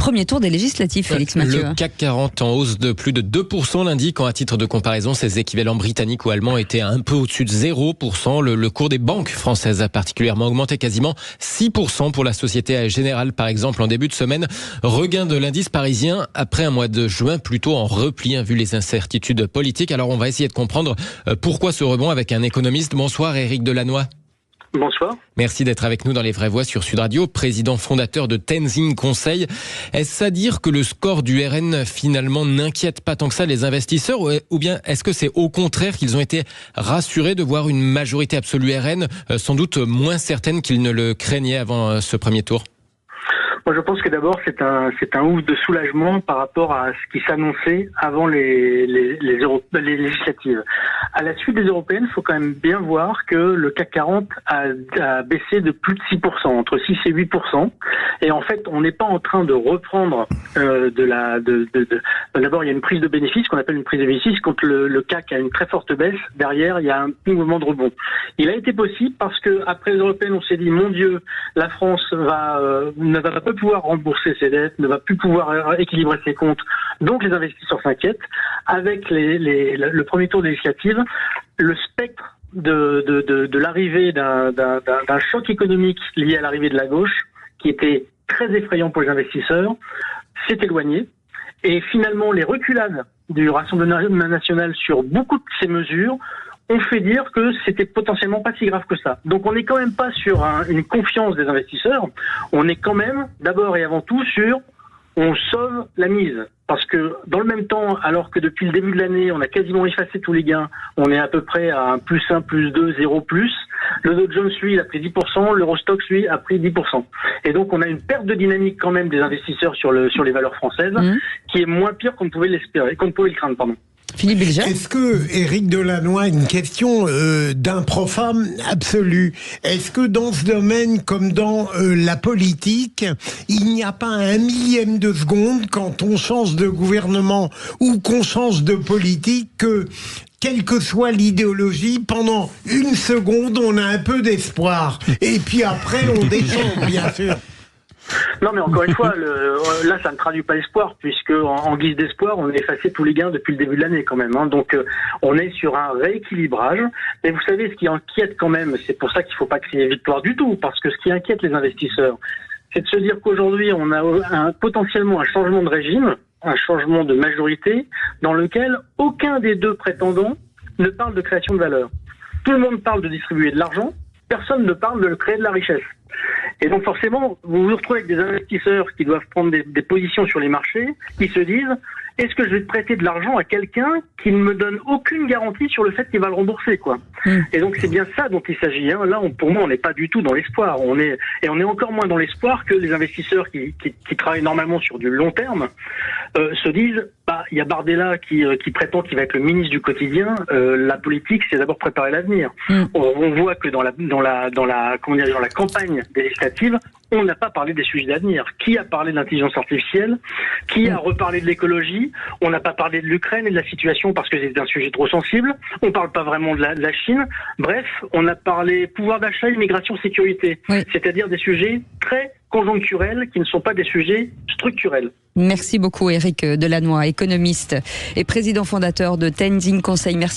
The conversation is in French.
premier tour des législatives, Félix Mathieu. Le CAC 40 en hausse de plus de 2% lundi, quand à titre de comparaison, ses équivalents britanniques ou allemands étaient un peu au-dessus de 0%. Le cours des banques françaises a particulièrement augmenté, quasiment 6% pour la Société Générale, par exemple, en début de semaine. Regain de l'indice parisien après un mois de juin plutôt en repli, vu les incertitudes politiques. Alors on va essayer de comprendre pourquoi ce rebond avec un économiste. Bonsoir Éric Delannoy. Bonsoir. Merci d'être avec nous dans Les Vraies Voix sur Sud Radio, président fondateur de Tenzing Conseil. Est-ce à dire que le score du RN finalement n'inquiète pas tant que ça les investisseurs, ou bien est-ce que c'est au contraire qu'ils ont été rassurés de voir une majorité absolue RN sans doute moins certaine qu'ils ne le craignaient avant ce premier tour ? Moi, je pense que d'abord, c'est un ouf de soulagement par rapport à ce qui s'annonçait avant les législatives. À la suite des européennes, il faut quand même bien voir que le CAC 40 a baissé de plus de 6%, entre 6 et 8%. Et en fait, on n'est pas en train de reprendre d'abord, il y a une prise de bénéfice, qu'on appelle une prise de bénéfice. Quand le CAC a une très forte baisse, derrière, il y a un petit mouvement de rebond. Il a été possible parce que après les européennes, on s'est dit, mon Dieu, la France ne va pas pouvoir rembourser ses dettes, ne va plus pouvoir équilibrer ses comptes. Donc les investisseurs s'inquiètent. Avec le premier tour législatif, le spectre de l'arrivée d'un choc économique lié à l'arrivée de la gauche, qui était très effrayant pour les investisseurs, s'est éloigné. Et finalement, les reculades du Rassemblement national sur beaucoup de ces mesures ont fait dire que c'était potentiellement pas si grave que ça. Donc on n'est quand même pas sur une confiance des investisseurs, on est quand même d'abord et avant tout sur on sauve la mise. Parce que dans le même temps, alors que depuis le début de l'année, on a quasiment effacé tous les gains, on est à peu près à un +1, +2, 0+. Le Dow Jones, lui, a pris 10%, l'Eurostoxx, lui, a pris 10%. Et donc, on a une perte de dynamique quand même des investisseurs sur les valeurs françaises, qui est moins pire qu'on ne pouvait l'espérer, qu'on ne pouvait le craindre, pardon. Philippe Bilger. Est-ce que, Éric Delannoy, une question d'un profane absolu, est-ce que dans ce domaine, comme dans la politique, il n'y a pas un millième de seconde quand on change de gouvernement ou qu'on change de politique que, quelle que soit l'idéologie, pendant une seconde, on a un peu d'espoir. Et puis après, on descend, bien sûr. Non, mais encore une fois, là, ça ne traduit pas l'espoir, puisque en guise d'espoir, on a effacé tous les gains depuis le début de l'année quand même. Donc, on est sur un rééquilibrage. Mais vous savez, ce qui inquiète quand même, c'est pour ça qu'il ne faut pas crier victoire du tout, parce que ce qui inquiète les investisseurs, c'est de se dire qu'aujourd'hui, on a potentiellement un changement de régime, un changement de majorité, dans lequel aucun des deux prétendants ne parle de création de valeur. Tout le monde parle de distribuer de l'argent, personne ne parle de créer de la richesse. Et donc forcément, vous vous retrouvez avec des investisseurs qui doivent prendre des positions sur les marchés, qui se disent « Est-ce que je vais prêter de l'argent à quelqu'un qui ne me donne aucune garantie sur le fait qu'il va le rembourser ?» quoi. Et donc c'est bien ça dont il s'agit. Là, pour moi, on n'est pas du tout dans l'espoir. On est encore moins dans l'espoir que les investisseurs qui travaillent normalement sur du long terme se disent il y a Bardella qui prétend qu'il va être le ministre du quotidien. La politique, c'est d'abord préparer l'avenir. On voit que dans la campagne des législatives, on n'a pas parlé des sujets d'avenir. Qui a parlé de l'intelligence artificielle? Qui a reparlé de l'écologie? On n'a pas parlé de l'Ukraine et de la situation parce que c'est un sujet trop sensible. On ne parle pas vraiment de la Chine. Bref, on a parlé pouvoir d'achat, immigration, sécurité. Oui. C'est-à-dire des sujets très conjoncturels qui ne sont pas des sujets structurels. Merci beaucoup Éric Delannoy, économiste et président fondateur de Tenzing Conseil. Merci.